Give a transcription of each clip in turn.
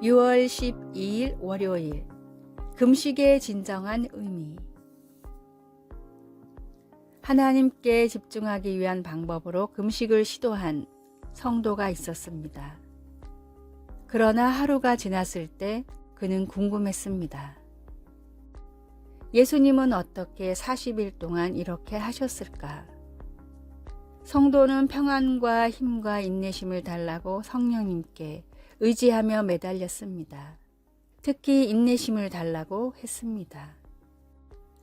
6월 12일 월요일 금식의 진정한 의미. 하나님께 집중하기 위한 방법으로 금식을 시도한 성도가 있었습니다. 그러나 하루가 지났을 때 그는 궁금했습니다. 예수님은 어떻게 40일 동안 이렇게 하셨을까? 성도는 평안과 힘과 인내심을 달라고 성령님께 의지하며 매달렸습니다. 특히 인내심을 달라고 했습니다.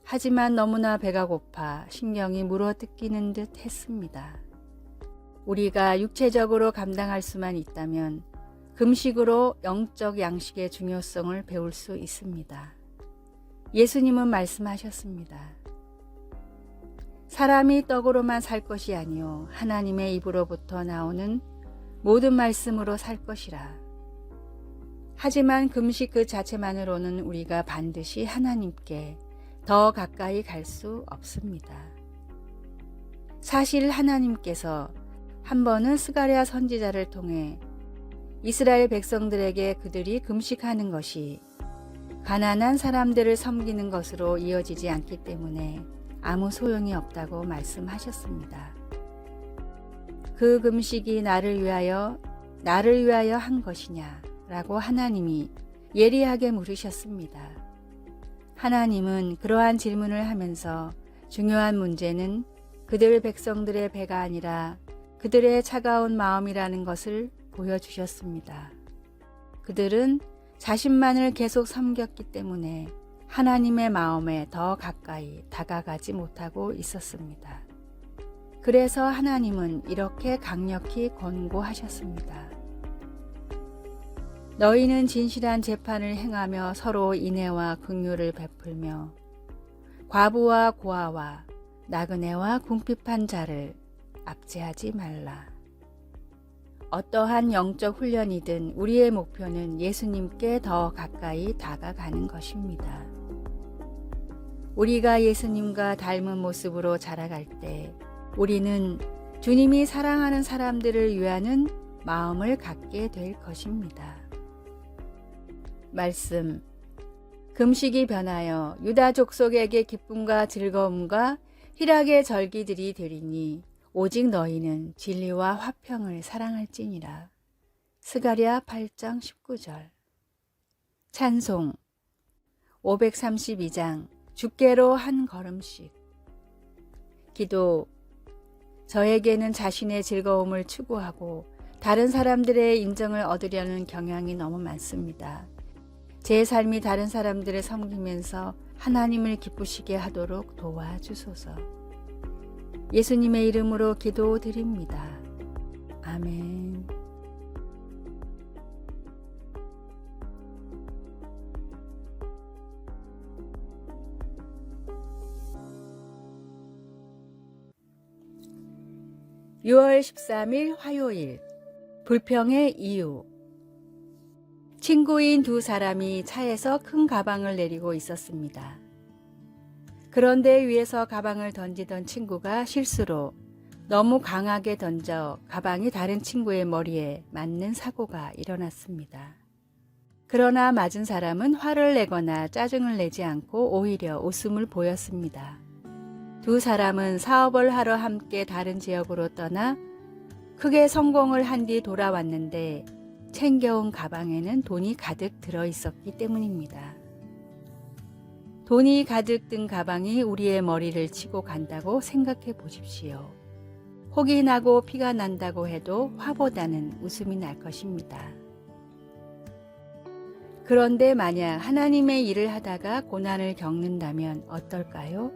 하지만 너무나 배가 고파 신경이 물어뜯기는 듯 했습니다. 우리가 육체적으로 감당할 수만 있다면 금식으로 영적 양식의 중요성을 배울 수 있습니다. 예수님은 말씀하셨습니다. 사람이 떡으로만 살 것이 아니요 하나님의 입으로부터 나오는 모든 말씀으로 살 것이라. 하지만 금식 그 자체만으로는 우리가 반드시 하나님께 더 가까이 갈 수 없습니다. 사실 하나님께서 한 번은 스가랴 선지자를 통해 이스라엘 백성들에게 그들이 금식하는 것이 가난한 사람들을 섬기는 것으로 이어지지 않기 때문에 아무 소용이 없다고 말씀하셨습니다. 그 금식이 나를 위하여 한 것이냐? 라고 하나님이 예리하게 물으셨습니다. 하나님은 그러한 질문을 하면서 중요한 문제는 그들 백성들의 배가 아니라 그들의 차가운 마음이라는 것을 보여주셨습니다. 그들은 자신만을 계속 섬겼기 때문에 하나님의 마음에 더 가까이 다가가지 못하고 있었습니다. 그래서 하나님은 이렇게 강력히 권고하셨습니다. 너희는 진실한 재판을 행하며 서로 인애와 긍휼을 베풀며 과부와 고아와 나그네와 궁핍한 자를 압제하지 말라. 어떠한 영적 훈련이든 우리의 목표는 예수님께 더 가까이 다가가는 것입니다. 우리가 예수님과 닮은 모습으로 자라갈 때 우리는 주님이 사랑하는 사람들을 위하는 마음을 갖게 될 것입니다. 말씀. 금식이 변하여 유다 족속에게 기쁨과 즐거움과 희락의 절기들이 되리니 오직 너희는 진리와 화평을 사랑할지니라. 스가랴 8장 19절. 찬송. 532장 주께로 한 걸음씩. 기도. 저에게는 자신의 즐거움을 추구하고 다른 사람들의 인정을 얻으려는 경향이 너무 많습니다. 제 삶이 다른 사람들을 섬기면서 하나님을 기쁘시게 하도록 도와주소서. 예수님의 이름으로 기도드립니다. 아멘. (6월 13일) 화요일. 불평의 이유. 친구인 두 사람이 차에서 큰 가방을 내리고 있었습니다. 그런데 위에서 가방을 던지던 친구가 실수로 너무 강하게 던져 가방이 다른 친구의 머리에 맞는 사고가 일어났습니다. 그러나 맞은 사람은 화를 내거나 짜증을 내지 않고 오히려 웃음을 보였습니다. 두 사람은 사업을 하러 함께 다른 지역으로 떠나 크게 성공을 한 뒤 돌아왔는데 챙겨온 가방에는 돈이 가득 들어있었기 때문입니다. 돈이 가득 든 가방이 우리의 머리를 치고 간다고 생각해 보십시오. 혹이 나고 피가 난다고 해도 화보다는 웃음이 날 것입니다. 그런데 만약 하나님의 일을 하다가 고난을 겪는다면 어떨까요?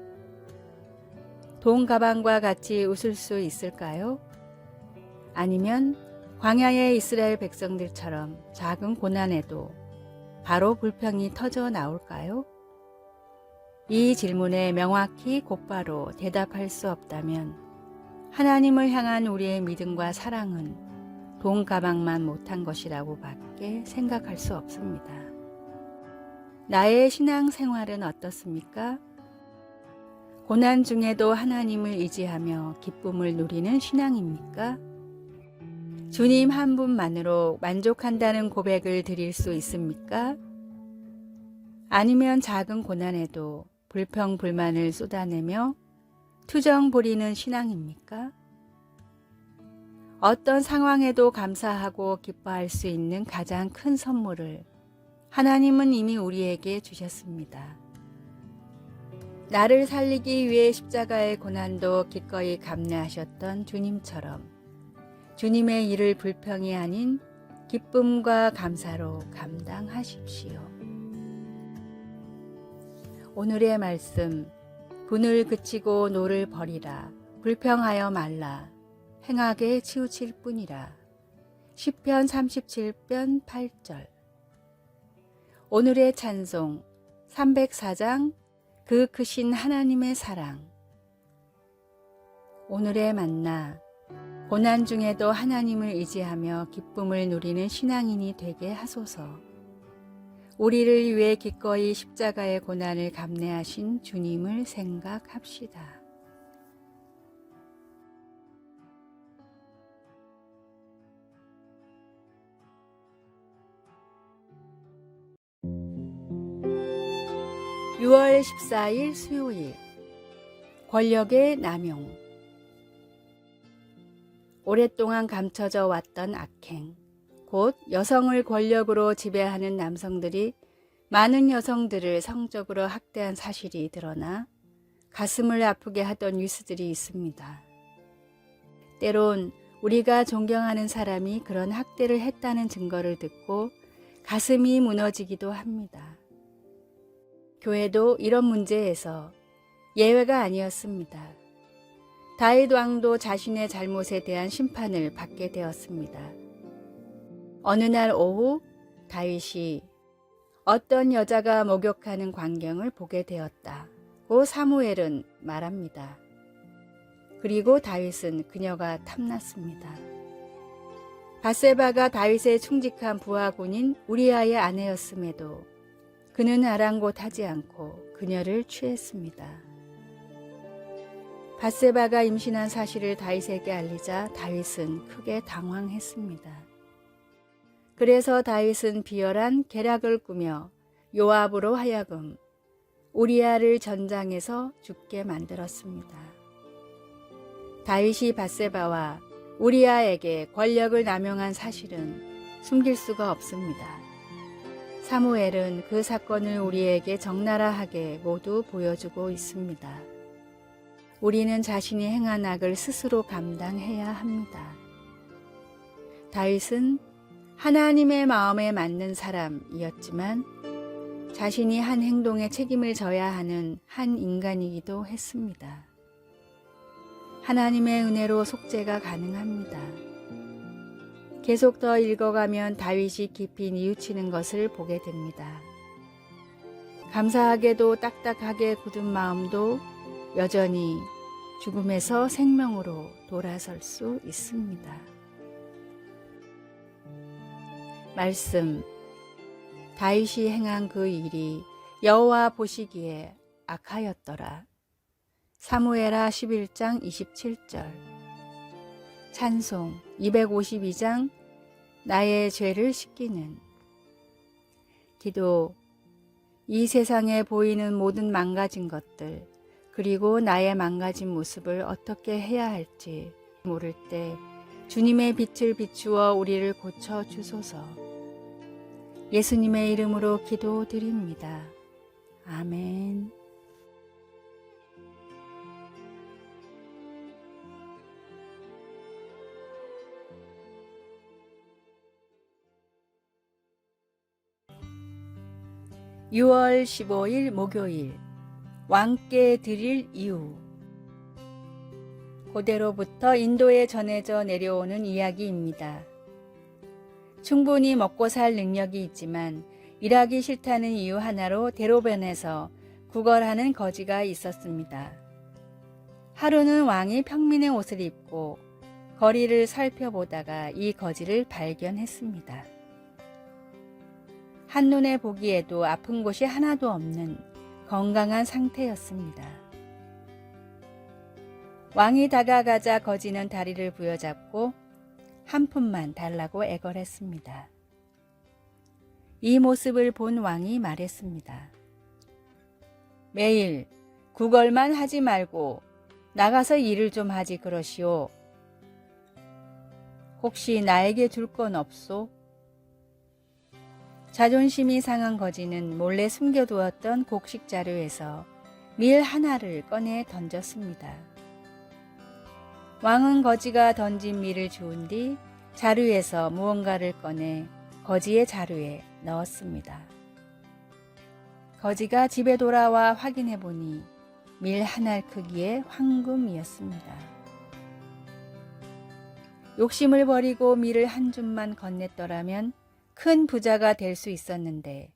돈 가방과 같이 웃을 수 있을까요? 아니면 광야의 이스라엘 백성들처럼 작은 고난에도 바로 불평이 터져 나올까요? 이 질문에 명확히 곧바로 대답할 수 없다면 하나님을 향한 우리의 믿음과 사랑은 돈 가방만 못한 것이라고 밖에 생각할 수 없습니다. 나의 신앙 생활은 어떻습니까? 고난 중에도 하나님을 의지하며 기쁨을 누리는 신앙입니까? 주님 한 분만으로 만족한다는 고백을 드릴 수 있습니까? 아니면 작은 고난에도 불평, 불만을 쏟아내며 투정 부리는 신앙입니까? 어떤 상황에도 감사하고 기뻐할 수 있는 가장 큰 선물을 하나님은 이미 우리에게 주셨습니다. 나를 살리기 위해 십자가의 고난도 기꺼이 감내하셨던 주님처럼 주님의 일을 불평이 아닌 기쁨과 감사로 감당하십시오. 오늘의 말씀, 분을 그치고 노를 버리라, 불평하여 말라, 행하게 치우칠 뿐이라. 시편 37편 8절. 오늘의 찬송 304장 그 크신 하나님의 사랑. 오늘의 만나, 고난 중에도 하나님을 의지하며 기쁨을 누리는 신앙인이 되게 하소서. 우리를 위해 기꺼이 십자가의 고난을 감내하신 주님을 생각합시다. (6월 14일) 수요일. 권력의 남용. 오랫동안 감춰져 왔던 악행, 곧 여성을 권력으로 지배하는 남성들이 많은 여성들을 성적으로 학대한 사실이 드러나 가슴을 아프게 하던 뉴스들이 있습니다. 때론 우리가 존경하는 사람이 그런 학대를 했다는 증거를 듣고 가슴이 무너지기도 합니다. 교회도 이런 문제에서 예외가 아니었습니다. 다윗 왕도 자신의 잘못에 대한 심판을 받게 되었습니다. 어느 날 오후 다윗이 어떤 여자가 목욕하는 광경을 보게 되었다고 사무엘은 말합니다. 그리고 다윗은 그녀가 탐났습니다. 밧세바가 다윗의 충직한 부하군인 우리아의 아내였음에도 그는 아랑곳하지 않고 그녀를 취했습니다. 밧세바가 임신한 사실을 다윗에게 알리자 다윗은 크게 당황했습니다. 그래서 다윗은 비열한 계략을 꾸며 요압으로 하여금 우리아를 전장에서 죽게 만들었습니다. 다윗이 밧세바와 우리아에게 권력을 남용한 사실은 숨길 수가 없습니다. 사무엘은 그 사건을 우리에게 적나라하게 모두 보여주고 있습니다. 우리는 자신이 행한 악을 스스로 감당해야 합니다. 다윗은 하나님의 마음에 맞는 사람이었지만 자신이 한 행동에 책임을 져야 하는 한 인간이기도 했습니다. 하나님의 은혜로 속죄가 가능합니다. 계속 더 읽어가면 다윗이 깊이 뉘우치는 것을 보게 됩니다. 감사하게도 딱딱하게 굳은 마음도 여전히 죽음에서 생명으로 돌아설 수 있습니다. 말씀. 다윗이 행한 그 일이 여호와 보시기에 악하였더라. 사무엘하 11장 27절. 찬송 252장 나의 죄를 씻기는. 기도. 이 세상에 보이는 모든 망가진 것들, 그리고 나의 망가진 모습을 어떻게 해야 할지 모를 때 주님의 빛을 비추어 우리를 고쳐 주소서. 예수님의 이름으로 기도드립니다. 아멘. (6월 15일) 목요일. 왕께 드릴 이유. 고대로부터 인도에 전해져 내려오는 이야기입니다. 충분히 먹고 살 능력이 있지만 일하기 싫다는 이유 하나로 대로변에서 구걸하는 거지가 있었습니다. 하루는 왕이 평민의 옷을 입고 거리를 살펴보다가 이 거지를 발견했습니다. 한눈에 보기에도 아픈 곳이 하나도 없는 건강한 상태였습니다. 왕이 다가가자 거지는 다리를 부여잡고 한 푼만 달라고 애걸했습니다. 이 모습을 본 왕이 말했습니다. 매일 구걸만 하지 말고 나가서 일을 좀 하지 그러시오. 혹시 나에게 줄 건 없소? 자존심이 상한 거지는 몰래 숨겨두었던 곡식 자루에서 밀 하나를 꺼내 던졌습니다. 왕은 거지가 던진 밀을 주운 뒤 자루에서 무언가를 꺼내 거지의 자루에 넣었습니다. 거지가 집에 돌아와 확인해 보니 밀 한 알 크기의 황금이었습니다. 욕심을 버리고 밀을 한 줌만 건넸더라면 큰 부자가 될 수 있었는데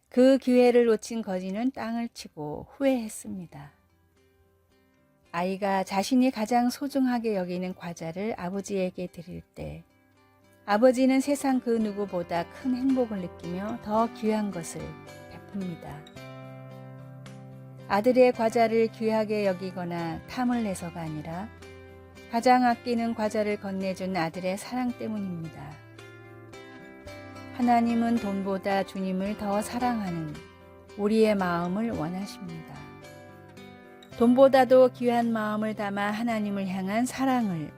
그 기회를 놓친 거지는 땅을 치고 후회했습니다. 아이가 자신이 가장 소중하게 여기는 과자를 아버지에게 드릴 때 아버지는 세상 그 누구보다 큰 행복을 느끼며 더 귀한 것을 베풉니다. 아들의 과자를 귀하게 여기거나 탐을 내서가 아니라 가장 아끼는 과자를 건네준 아들의 사랑 때문입니다. 하나님은 돈보다 주님을 더 사랑하는 우리의 마음을 원하십니다. 돈보다도 귀한 마음을 담아 하나님을 향한 사랑을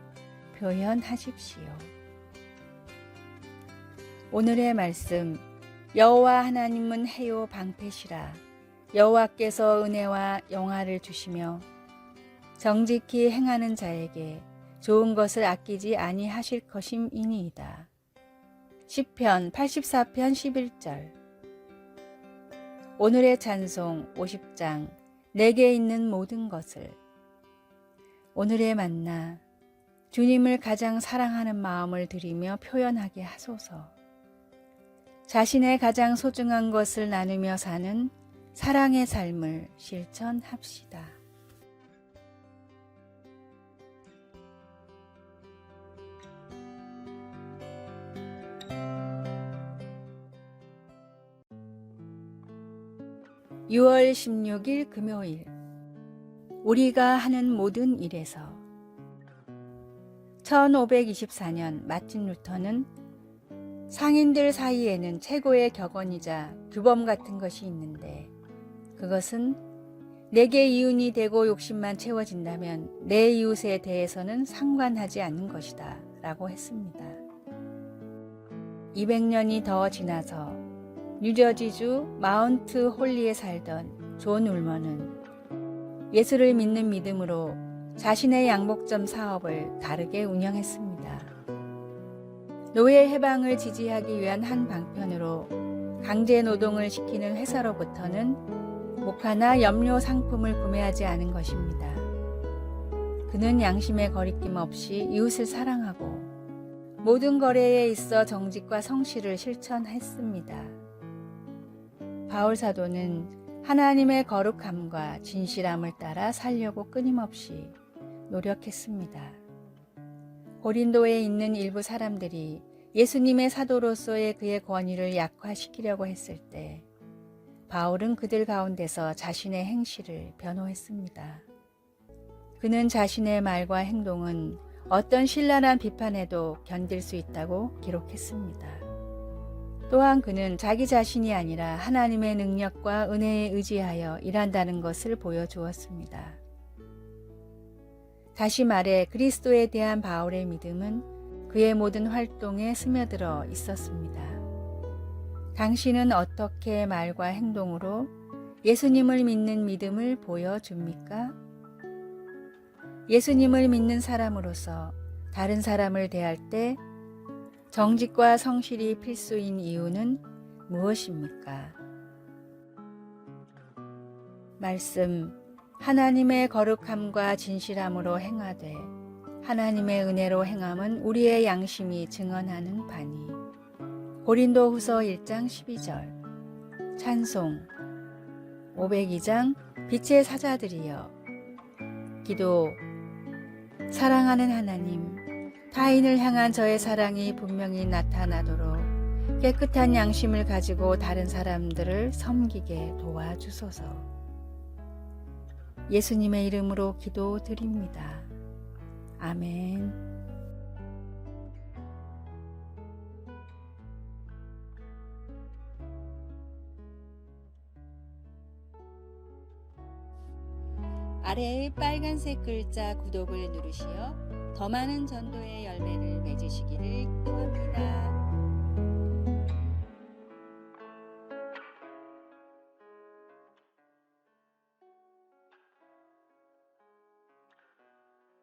표현하십시오. 오늘의 말씀, 여호와 하나님은 해요 방패시라. 여호와께서 은혜와 영화를 주시며 정직히 행하는 자에게 좋은 것을 아끼지 아니하실 것임이니이다. 시편 84편 11절. 오늘의 찬송 50장 내게 있는 모든 것을. 오늘의 만나, 주님을 가장 사랑하는 마음을 드리며 표현하게 하소서. 자신의 가장 소중한 것을 나누며 사는 사랑의 삶을 실천합시다. (6월 16일) 금요일. 우리가 하는 모든 일에서. 1524년 마틴 루터는 상인들 사이에는 최고의 격언이자 규범 같은 것이 있는데 그것은 내게 이윤이 되고 욕심만 채워진다면 내 이웃에 대해서는 상관하지 않는 것이다 라고 했습니다. 200년이 더 지나서 뉴저지주 마운트 홀리에 살던 존 울머는 예수를 믿는 믿음으로 자신의 양복점 사업을 다르게 운영했습니다. 노예 해방을 지지하기 위한 한 방편으로 강제 노동을 시키는 회사로부터는 목화나 염료 상품을 구매하지 않은 것입니다. 그는 양심의 거리낌 없이 이웃을 사랑하고 모든 거래에 있어 정직과 성실을 실천했습니다. 바울 사도는 하나님의 거룩함과 진실함을 따라 살려고 끊임없이 노력했습니다. 고린도에 있는 일부 사람들이 예수님의 사도로서의 그의 권위를 약화시키려고 했을 때 바울은 그들 가운데서 자신의 행실을 변호했습니다. 그는 자신의 말과 행동은 어떤 신랄한 비판에도 견딜 수 있다고 기록했습니다. 또한 그는 자기 자신이 아니라 하나님의 능력과 은혜에 의지하여 일한다는 것을 보여주었습니다. 다시 말해 그리스도에 대한 바울의 믿음은 그의 모든 활동에 스며들어 있었습니다. 당신은 어떻게 말과 행동으로 예수님을 믿는 믿음을 보여줍니까? 예수님을 믿는 사람으로서 다른 사람을 대할 때 정직과 성실이 필수인 이유는 무엇입니까? 말씀, 하나님의 거룩함과 진실함으로 행하되 하나님의 은혜로 행함은 우리의 양심이 증언하는 바니. 고린도후서 1장 12절. 찬송 502장 빛의 사자들이여. 기도. 사랑하는 하나님, 타인을 향한 저의 사랑이 분명히 나타나도록 깨끗한 양심을 가지고 다른 사람들을 섬기게 도와주소서. 예수님의 이름으로 기도드립니다. 아멘. 아래의 빨간색 글자 구독을 누르시어 더 많은 전도의 열매를 맺으시기를 기도합니다.